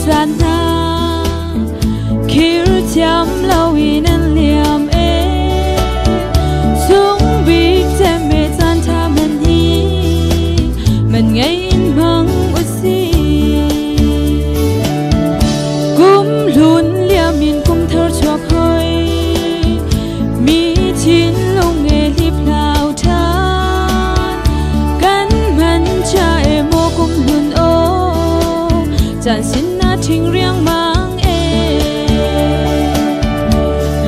gian na khi chăm lâu nên liam sung bị tem mê gian tha mình đi mình ngay in bằng oxy cũng luôn liam min cũng thở cho khơi mi chín lông nghe lip lao than cắn mình cha em mô cũng luôn ô chẳng xin na trình riêng mang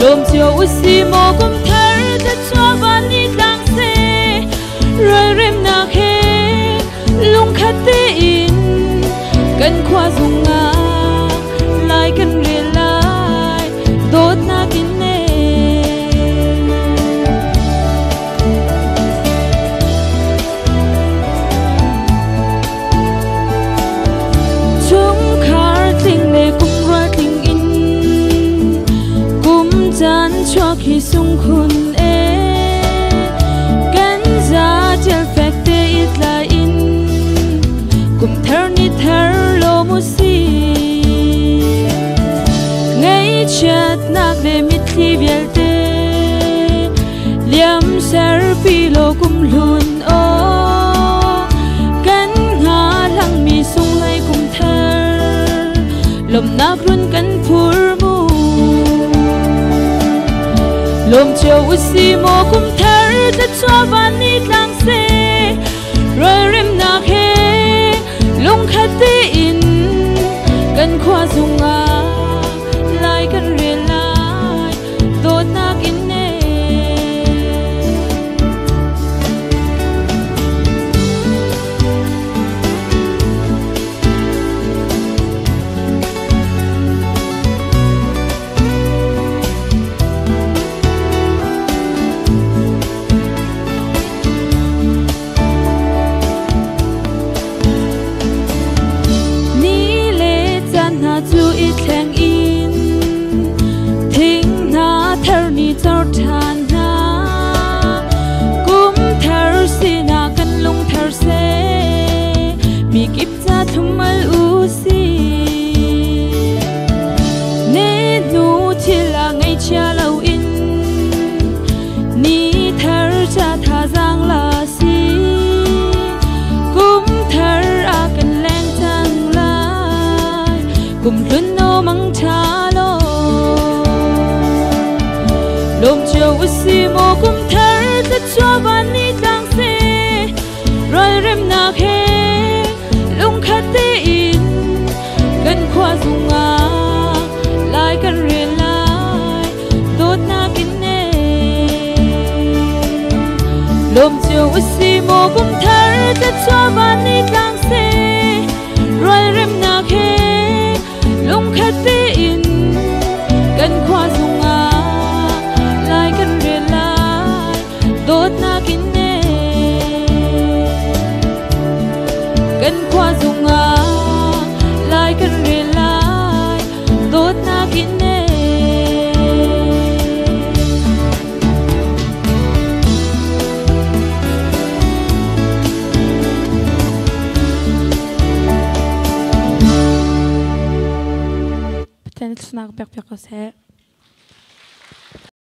lom chiều oxy mô cũng thở tất cho van đi lang xe rồi rem na khe lung khát tê in cần khoa dùng ngà lại cần rê lại đốt na kín nè chúng khá tình lệ cũng ra tình in cũng dán cho khi sung khônกันจะเจลแฟกเตอิดลาอินกุมเธอนี่เธอโลมุสีไงชัดนักเดมิดที่เวลเตเลียมเซอร์ปีโลกุมลุนโอกันหาหลังมีสุงไลกุมเธอลมนักรุนกันพูดมูลมเจียวอุสีโมกุมเธอจะชอบวันนี้ลังเซรอยริมนาเคลงคัดตีอินกันขวาสุงาลายกันเรียนลายโดดนากินเน่จูอีแทงอินทิ้งนาเธอนี่เจ้าทานนากุมเธอสีนากันลงเธอเซมีกิบจะทุ่มมาอุสีเนนูที่ละไงเชียเราอินนี่เธอจะท่าจางลาสีกุมเธออากันแรงจังลายกุมลุนมังชาโลลมเจียวอุสีโมกุมเธอจะชอบวันนี้ลังเซรอยเร็มนาเคลงคัดเตอินกันขวาสุงาลายกันเรียนลายโดดนากินเน่ลมเจียวอุสีโมกุมเธอจะชอบวันนี้ลังเซรอยเร็มนาเคลงคัดเตอินกันขวาสุงาลายกันเรียนลายโดดนากินเน่กันขวาสุงาลายกันเรียนลายโดดนากินเน่Ten snack back